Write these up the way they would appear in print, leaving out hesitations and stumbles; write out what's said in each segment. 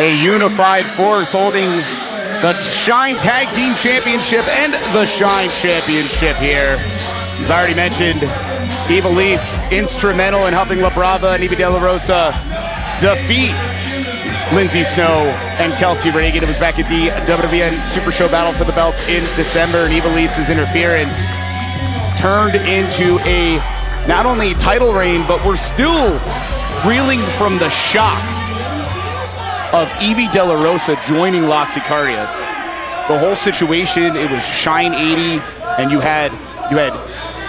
A unified force holding the Shine Tag Team Championship and the Shine Championship here. As I already mentioned, Ivelisse instrumental in helping La Brava and Ivy De La Rosa defeat Lindsay Snow and Kelsey Reagan. It was back at the WWN Supershow battle for the belts in December, and Ivelisse's interference turned into a not only title reign, but we're still reeling from the shock of Ivy De La Rosa joining Las Sicarias. The whole situation, it was Shine 80, and you had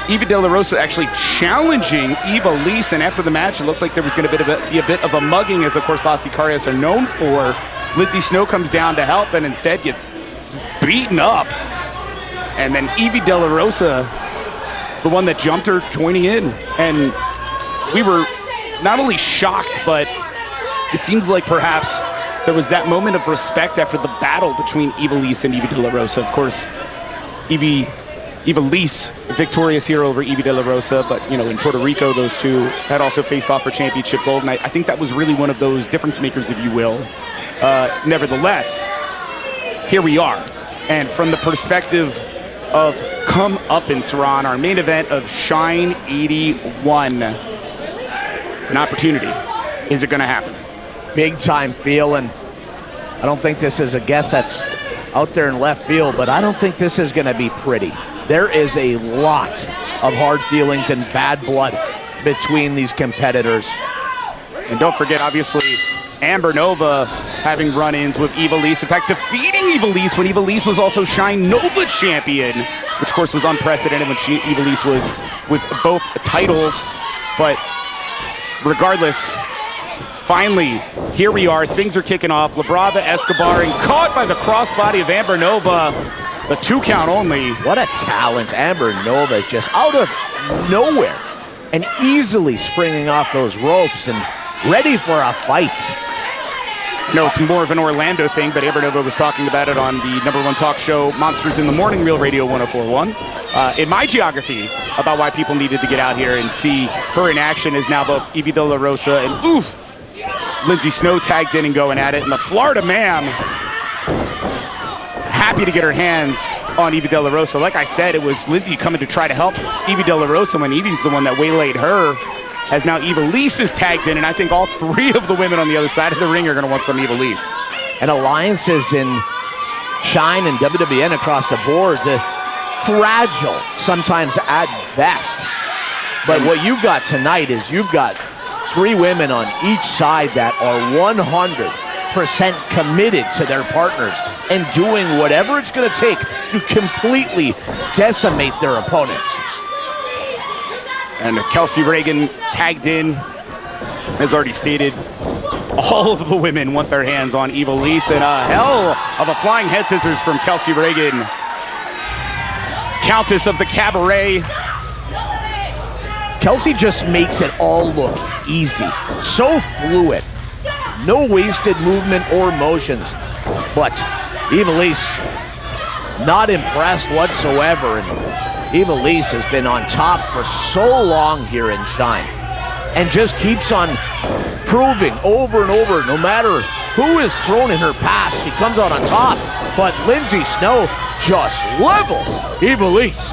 Ivy De La Rosa actually challenging Ivelisse, and after the match, it looked like there was going to be a bit of a mugging, as of course Las Sicarias are known for. Lindsay Snow comes down to help and instead gets just beaten up. And then Ivy De La Rosa, the one that jumped her, joining in. And we were not only shocked, but it seems like perhaps there was that moment of respect after the battle between Ivelisse and Ivy De La Rosa. Of course, Ivelisse, victorious here over Ivy De La Rosa, but in Puerto Rico, those two had also faced off for championship gold, and I think that was really one of those difference makers, if you will. Nevertheless, here we are, and from the perspective of comeuppance, Ron, our main event of Shine 81, it's an opportunity. Is it going to happen? Big time feeling. I don't think this is a guess that's out there in left field, but I don't think this is going to be pretty. There is a lot of hard feelings and bad blood between these competitors. And don't forget, obviously, Amber Nova having run-ins with Ivelisse. In fact, defeating Ivelisse when Ivelisse was also Shine Nova champion, which of course was unprecedented when Ivelisse was with both titles. But regardless, finally, here we are. Things are kicking off. La Brava, Escobar, and caught by the crossbody of Amber Nova. The 2 count only. What a talent. Amber Nova is just out of nowhere and easily springing off those ropes and ready for a fight. It's more of an Orlando thing, but Amber Nova was talking about it on the #1 talk show, Monsters in the Morning, Real Radio 104.1. In my geography, about why people needed to get out here and see her in action is now both Ivy De La Rosa and Lindsay Snow tagged in and going at it. And the Florida Man, happy to get her hands on Ivy De La Rosa. Like I said, it was Lindsay coming to try to help Ivy De La Rosa when Ivy's the one that waylaid her. As now Ivelisse is tagged in, and I think all 3 of the women on the other side of the ring are going to want some Ivelisse. And alliances in Shine and WWN across the board, fragile sometimes at best. But what you've got tonight is you've got 3 women on each side that are 100% committed to their partners and doing whatever it's going to take to completely decimate their opponents. And Kelsey Reagan tagged in, as already stated. All of the women want their hands on Ivelisse, and a hell of a flying head scissors from Kelsey Reagan, Countess of the Cabaret. Kelsey just makes it all look easy, so fluid. No wasted movement or motions. But Ivelisse, not impressed whatsoever. And Ivelisse has been on top for so long here in Shine and just keeps on proving over and over, no matter who is thrown in her path, she comes out on top. But Lindsay Snow just levels Ivelisse.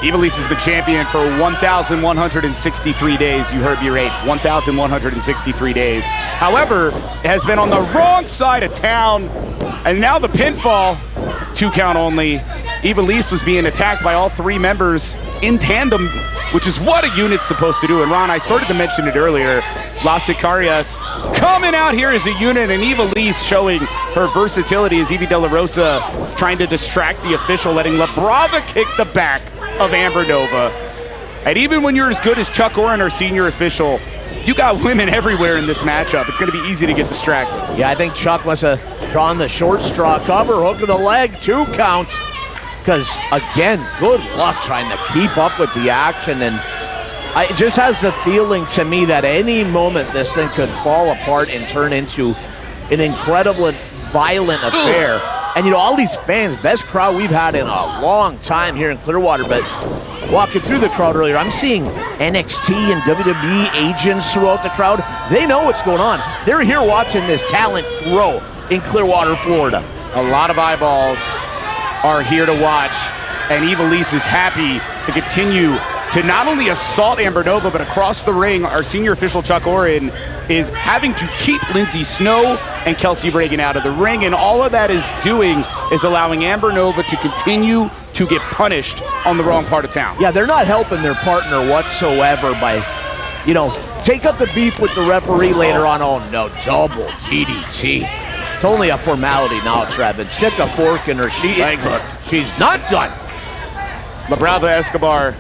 Ivelisse has been champion for 1,163 days. You heard me right, 1,163 days. However, it has been on the wrong side of town, and now the pinfall, 2 count only. Ivelisse was being attacked by all 3 members in tandem, which is what a unit's supposed to do. And Ron, I started to mention it earlier, Las Sicarias coming out here as a unit, and Ivelisse showing her versatility as Ivy De La Rosa trying to distract the official, letting La Brava kick the back of Amber Nova. And even when you're as good as Chuck Oren, our senior official, you got women everywhere in this matchup. It's going to be easy to get distracted. Yeah, I think Chuck must have drawn the short straw cover, hook of the leg, 2 count. Because, again, good luck trying to keep up with the action. And it just has the feeling to me that any moment this thing could fall apart and turn into an incredible and violent affair. And, all these fans, best crowd we've had in a long time here in Clearwater. But walking through the crowd earlier, I'm seeing NXT and WWE agents throughout the crowd. They know what's going on. They're here watching this talent grow in Clearwater, Florida. A lot of eyeballs are here to watch, and Ivelisse is happy to continue to not only assault Amber Nova, but across the ring, our senior official, Chuck Oren, is having to keep Lindsay Snow and Kelsey Reagan out of the ring, and all of that is doing is allowing Amber Nova to continue to get punished on the wrong part of town. Yeah, they're not helping their partner whatsoever by, take up the beef with the referee later on. Oh, no, double DDT. It's only a formality now, Trevin. Stick a fork in her. She's not done. La Brava Escobar,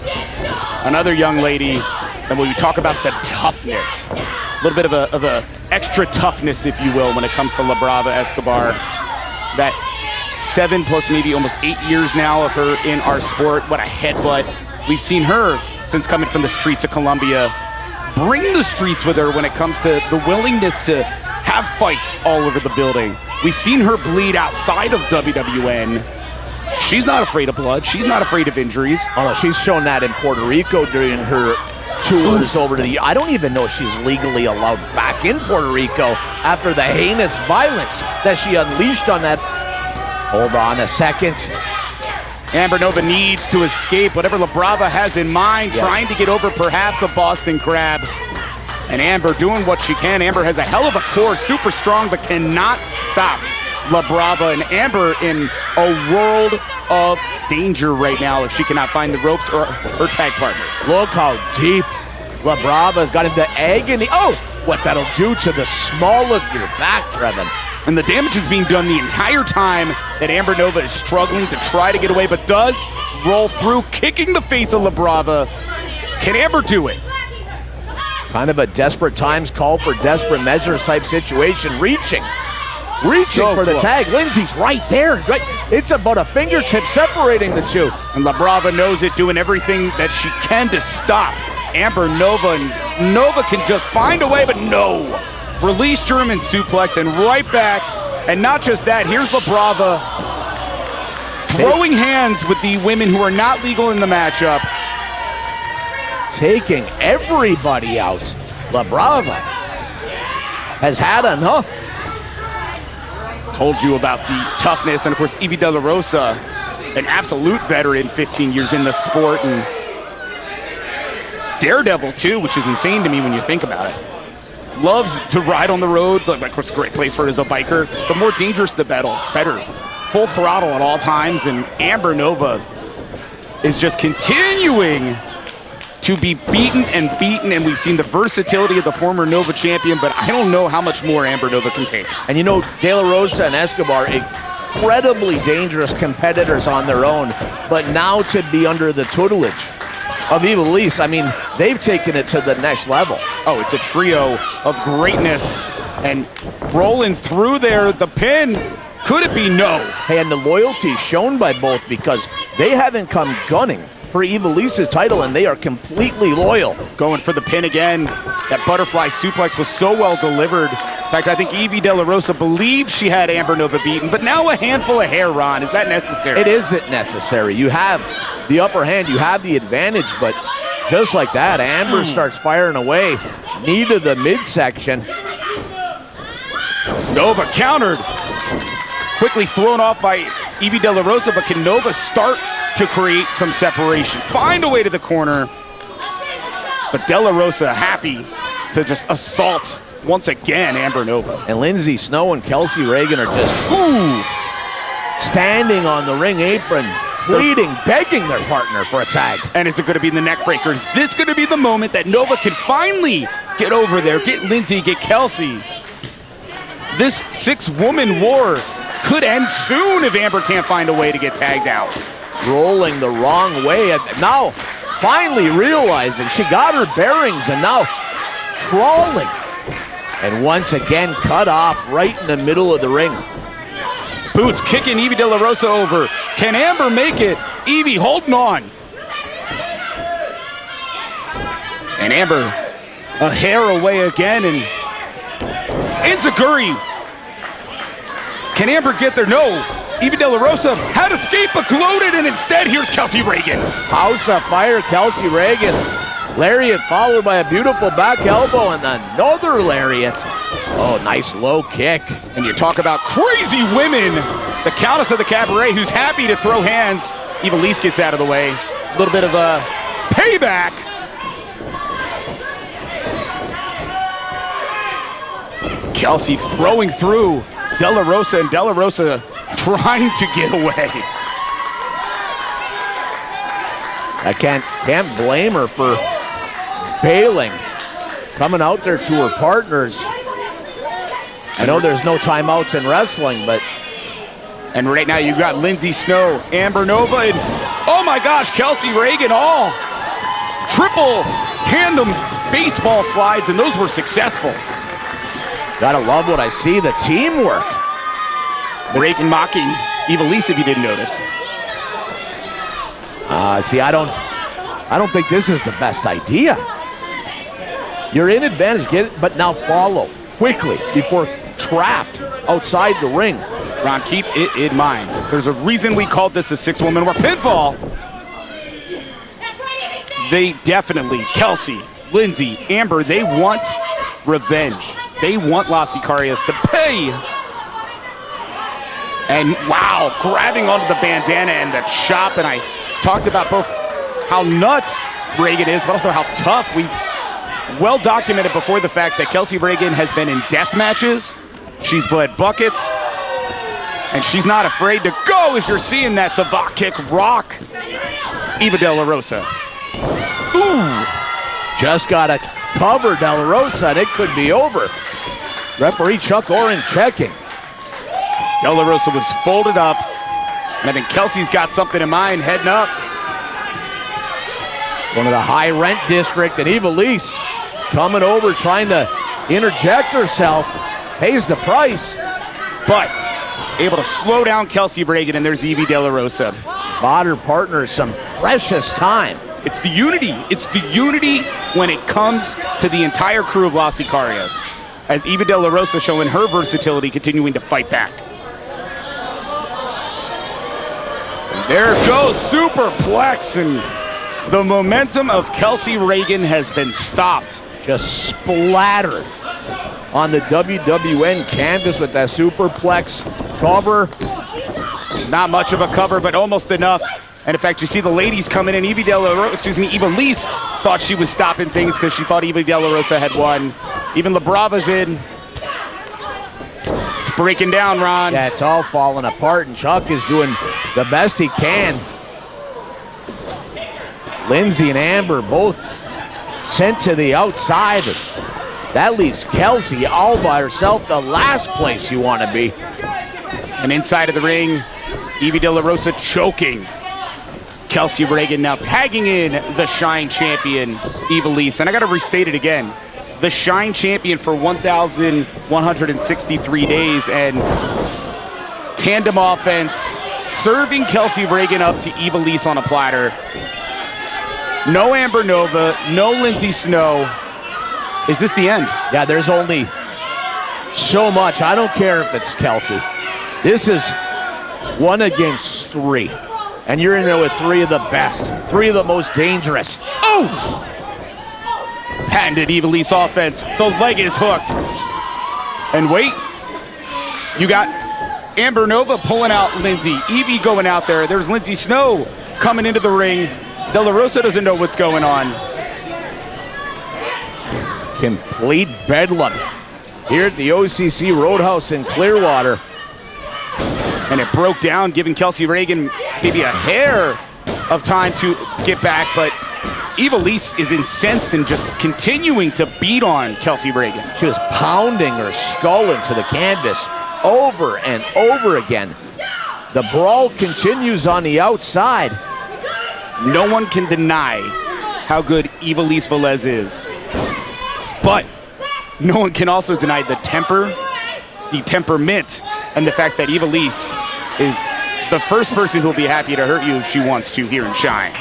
another young lady, and when we talk about the toughness, a little bit of a extra toughness, if you will, when it comes to La Brava Escobar. That 7 plus maybe almost 8 years now of her in our sport. What a headbutt. We've seen her, since coming from the streets of Columbia, bring the streets with her when it comes to the willingness to have fights all over the building. We've seen her bleed outside of WWN. She's not afraid of blood. She's not afraid of injuries. Oh, no, she's shown that in Puerto Rico during her tours over to the... I don't even know if she's legally allowed back in Puerto Rico after the heinous violence that she unleashed on that... Hold on a second. Amber Nova needs to escape whatever La Brava has in mind, trying to get over perhaps a Boston Crab. And Amber doing what she can. Amber has a hell of a core, super strong, but cannot stop La Brava. And Amber in a world of danger right now if she cannot find the ropes or her tag partners. Look how deep La Brava's got into agony. Oh, what that'll do to the small of your back, Trevin. And the damage is being done the entire time that Amber Nova is struggling to try to get away, but does roll through, kicking the face of La Brava. Can Amber do it? Kind of a desperate times call for desperate measures type situation. Reaching So for the close. tag. Lindsay's right there. Right. It's about a fingertip separating the two. And La Brava knows it, doing everything that she can to stop Amber Nova. And Nova can just find a way, but no. Release German suplex and right back. And not just that, here's La Brava throwing hands with the women who are not legal in the matchup. Taking everybody out. La Brava has had enough. Told you about the toughness, and of course Evie De La Rosa, an absolute veteran, 15 years in the sport, and daredevil too, which is insane to me when you think about it. Loves to ride on the road. Of course, a great place for her as a biker. The more dangerous, the better. Full throttle at all times, and Amber Nova is just continuing to be beaten, and we've seen the versatility of the former Nova champion, but I don't know how much more Amber Nova can take. And De La Rosa and Escobar, incredibly dangerous competitors on their own, but now to be under the tutelage of Ivelisse, I mean, they've taken it to the next level. Oh, it's a trio of greatness, and rolling through there, the pin, could it be? No. Hey, and the loyalty shown by both, because they haven't come gunning for Ivelisse's title, and they are completely loyal. Going for the pin again. That butterfly suplex was so well delivered. In fact, I think Evie De La Rosa believed she had Amber Nova beaten, but now a handful of hair, Ron. Is that necessary? It isn't necessary. You have the upper hand, you have the advantage, but just like that, Amber starts firing away. Knee to the midsection. Nova countered. Quickly thrown off by Evie De La Rosa, but can Nova start to create some separation? Find a way to the corner. But De La Rosa happy to just assault once again Amber Nova. And Lindsay Snow and Kelsey Reagan are just standing on the ring apron, pleading, begging their partner for a tag. And is it going to be the neck breaker? Is this going to be the moment that Nova can finally get over there, get Lindsay, get Kelsey? This 6-woman war could end soon if Amber can't find a way to get tagged out. Rolling the wrong way, and now finally realizing she got her bearings, and now crawling. And once again cut off right in the middle of the ring. Boots kicking Evie De La Rosa over. Can Amber make it? Evie holding on. And Amber a hair away again, and Enziguri. Can Amber get there? No. Evie De La Rosa had escaped, but gloated, and instead here's Kelsey Reagan. House of Fire, Kelsey Reagan. Lariat followed by a beautiful back elbow and another lariat. Oh, nice low kick. And you talk about crazy women. The Countess of the Cabaret, who's happy to throw hands. Ivelisse gets out of the way. A little bit of a payback. Kelsey throwing through De La Rosa, and De La Rosa trying to get away. I can't blame her for bailing, coming out there to her partners. I know there's no timeouts in wrestling, but... And right now you got Lindsay Snow, Amber Nova, and oh my gosh, Kelsey Reagan, all triple tandem baseball slides, and those were successful. Gotta love what I see, the teamwork. Reagan mocking Ivelisse, if you didn't notice. See, I don't think this is the best idea. You're in advantage, get it, but now follow quickly before trapped outside the ring. Ron, keep it in mind. There's a reason we called this a 6-woman war pinfall. They definitely, Kelsey, Lindsay, Amber, they want revenge. They want Las Icarias to pay. And wow, grabbing onto the bandana and the chop. And I talked about both how nuts Reagan is, but also how tough. We've well documented before the fact that Kelsey Reagan has been in death matches. She's bled buckets. And she's not afraid to go, as you're seeing that Savate kick rock Eva De La Rosa. Ooh, just got to cover De La Rosa, and it could be over. Referee Chuck Oren checking. De La Rosa was folded up, and I think Kelsey's got something in mind, heading up. One of the high rent district, and Ivelisse coming over, trying to interject herself, pays the price. But able to slow down Kelsey Reagan, and there's Evie De La Rosa. Bought her partner some precious time. It's the unity. It's the unity when it comes to the entire crew of Las Icarias, as Eva De La Rosa showing her versatility, continuing to fight back. And there it goes, superplex, and the momentum of Kelsey Reagan has been stopped. Just splattered on the WWN canvas with that superplex cover. Not much of a cover, but almost enough. And in fact, you see the ladies coming in. Ivelisse thought she was stopping things because she thought Eva De La Rosa had won. Even LaBrava's in. It's breaking down, Ron. Yeah, it's all falling apart, and Chuck is doing the best he can. Lindsay and Amber both sent to the outside. That leaves Kelsey all by herself, the last place you want to be. And inside of the ring, Evie De La Rosa choking Kelsey Reagan, now tagging in the Shine champion, Ivelisse. And I got to restate it again. The Shine champion for 1,163 days, and tandem offense, serving Kelsey Reagan up to Ivelisse on a platter. No Amber Nova, no Lindsay Snow. Is this the end? Yeah, there's only so much. I don't care if it's Kelsey. This is 1 against 3. And you're in there with 3 of the best, 3 of the most dangerous. Oh! Patented Ivelisse offense. The leg is hooked. And wait, you got Amber Nova pulling out Lindsay. Evie going out there. There's Lindsay Snow coming into the ring. De La Rosa doesn't know what's going on. Complete bedlam here at the OCC Road House in Clearwater. And it broke down, giving Kelsey Reagan maybe a hair of time to get back, but Ivelisse is incensed and just continuing to beat on Kelsey Reagan. She was pounding her skull into the canvas over and over again. The brawl continues on the outside. No one can deny how good Ivelisse Velez is. But no one can also deny the temper, the temperament, and the fact that Ivelisse is the first person who will be happy to hurt you if she wants to here in Shine.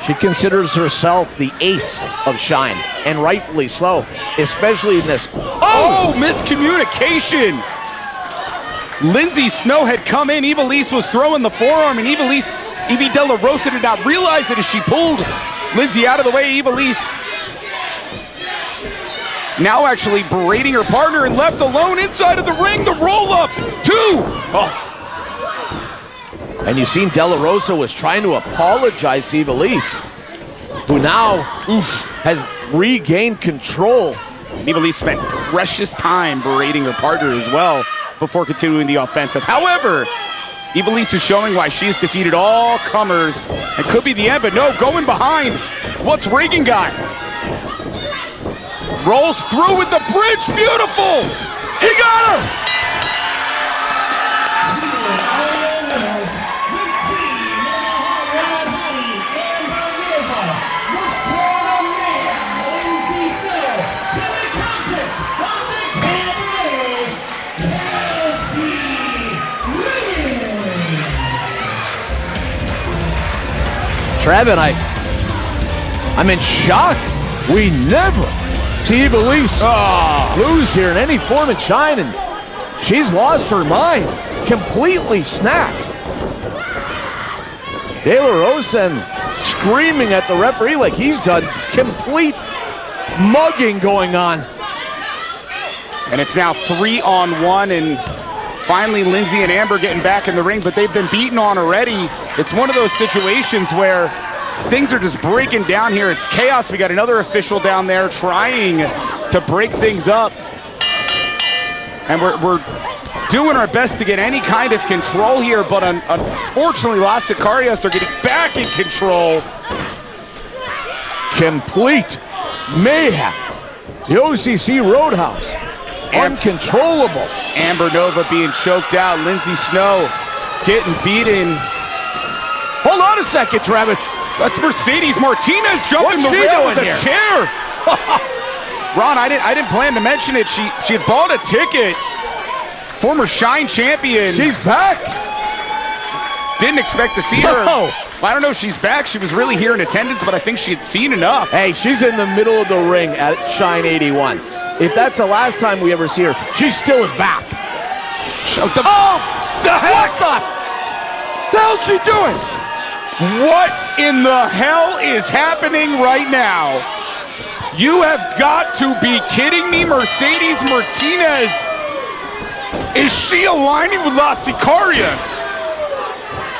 She considers herself the ace of Shine, and rightfully so, especially in this. Oh, miscommunication! Lindsay Snow had come in, Ivelisse was throwing the forearm, and Evie De La Rosa did not realize it as she pulled Lindsay out of the way. Ivelisse Now actually berating her partner and left alone inside of the ring. The roll-up, 2. Oh. And you've seen De La Rosa was trying to apologize to Ivelisse, who now has regained control. Ivelisse spent precious time berating her partner as well before continuing the offensive. However, Ivelisse is showing why she's defeated all comers and could be the end, but no, going behind. What's Reagan got? Rolls through with the bridge, beautiful! He got her! Trevin, I'm in shock. We never see Ivelisse lose here in any form and shine, and she's lost her mind, completely snapped. De La Rosa screaming at the referee like he's done complete mugging going on. And it's now 3-on-1, and finally Lindsay and Amber getting back in the ring, but they've been beaten on already. It's one of those situations where things are just breaking down here. It's chaos. We got another official down there trying to break things up. And we're doing our best to get any kind of control here, but unfortunately Las Sicarias are getting back in control. Complete mayhem. The OCC Road House. Uncontrollable. Amber Nova being choked out. Lindsay Snow getting beaten. Hold on a second, Trevin. That's Mercedes Martinez jumping the rail with a chair. Ron, I didn't plan to mention it. She had bought a ticket. Former Shine champion. She's back. Didn't expect to see her. I don't know if she's back. She was really here in attendance, but I think she had seen enough. Hey, she's in the middle of the ring at Shine 81. If that's the last time we ever see her, she still is back. The heck? What the hell's she doing? What in the hell is happening right now? You have got to be kidding me, Mercedes Martinez. Is she aligning with Las Sicarias?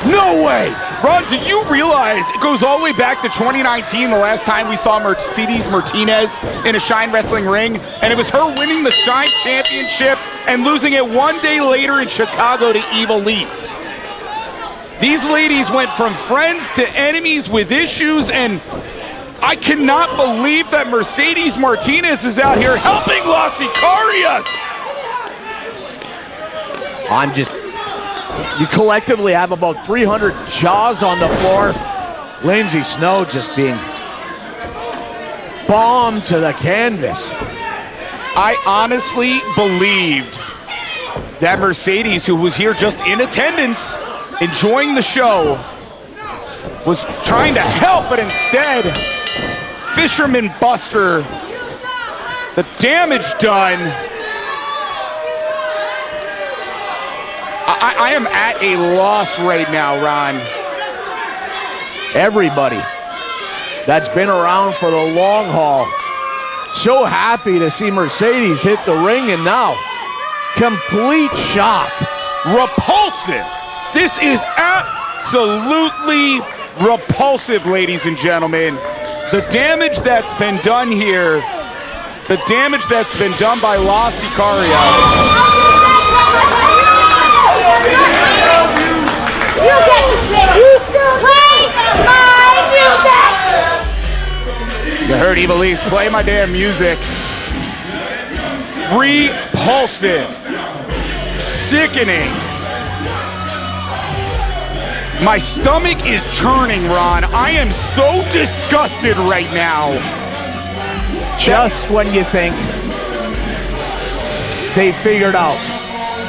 No way. Ron, do you realize it goes all the way back to 2019, the last time we saw Mercedes Martinez in a Shine Wrestling ring, and it was her winning the Shine Championship and losing it one day later in Chicago to Ivelisse. These ladies went from friends to enemies with issues, and I cannot believe that Mercedes Martinez is out here helping Las Sicarias. You collectively have about 300 jaws on the floor. Lindsay Snow just being bombed to the canvas. I honestly believed that Mercedes, who was here just in attendance, enjoying the show, was trying to help, but instead, Fisherman Buster, the damage done. I am at a loss right now, Ron. Everybody that's been around for the long haul, so happy to see Mercedes hit the ring, and now, complete shock. Repulsive. This is absolutely repulsive, ladies and gentlemen. The damage that's been done here, the damage that's been done by Las Sicarias. You get to sing. Play my music. You heard Ivelisse, play my damn music. Repulsive. Sickening. My stomach is churning, Ron. I am so disgusted right now. Just when you think they figured out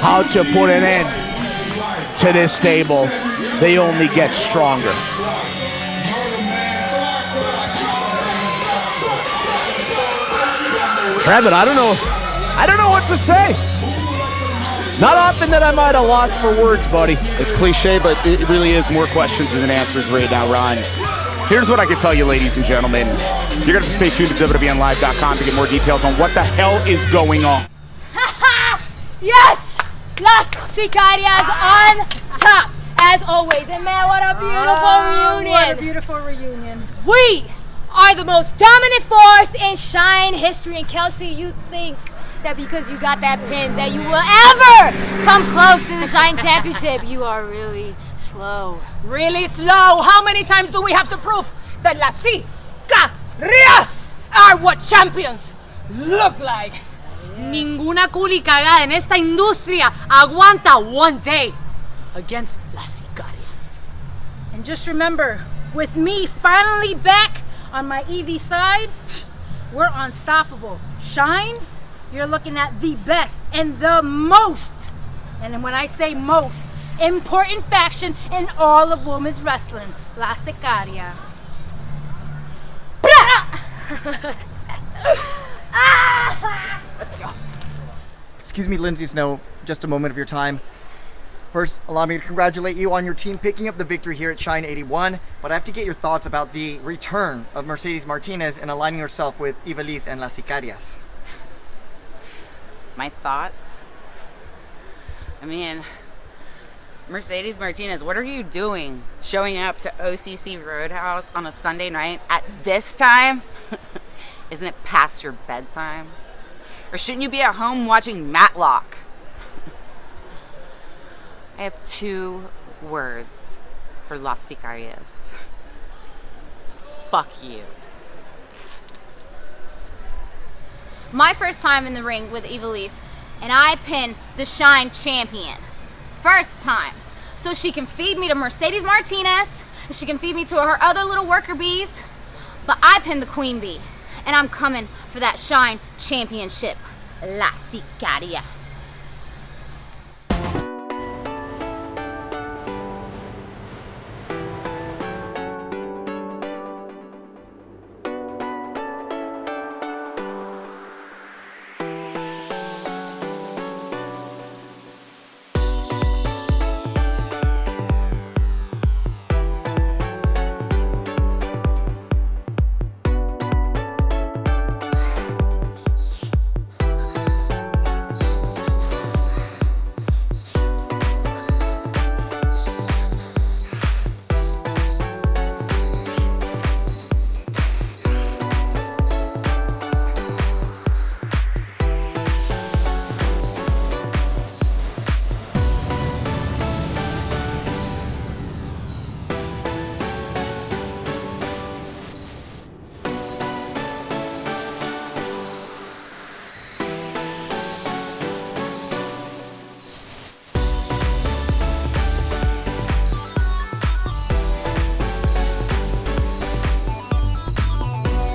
how to put an end to this stable, they only get stronger. Trevin, I don't know what to say. Not often that I'm at a loss for words, buddy. It's cliche, but it really is more questions than answers right now, Ron. Here's what I can tell you, ladies and gentlemen. You're going to stay tuned to WWNLive.com to get more details on what the hell is going on. Yes! Las Sicarias on top, as always. And man, what a beautiful reunion. What a beautiful reunion. We are the most dominant force in Shine history. And Kelsey, you think that because you got that pin that you will ever come close to the Shine Championship? You are really slow. Really slow. How many times do we have to prove that Las Sicarias are what champions look like? Ninguna culicagada en esta industria aguanta one day against Las Sicarias. And just remember, with me finally back on my EV side, we're unstoppable. Shine, you're looking at the best and the most, and when I say most, important faction in all of women's wrestling, La Sicaria. Let's go. Excuse me, Lindsay Snow, just a moment of your time. First, allow me to congratulate you on your team picking up the victory here at Shine 81, but I have to get your thoughts about the return of Mercedes Martinez and aligning herself with Ivelisse and Las Sicarias. My thoughts? I mean, Mercedes Martinez, what are you doing showing up to OCC Road House on a Sunday night at this time? Isn't it past your bedtime? Or shouldn't you be at home watching Matlock? I have 2 words for Las Sicarias. Fuck you. My first time in the ring with Ivelisse, and I pinned the Shine champion. First time. So she can feed me to Mercedes Martinez, and she can feed me to her other little worker bees, but I pinned the queen bee, and I'm coming for that Shine championship. La Sicaria.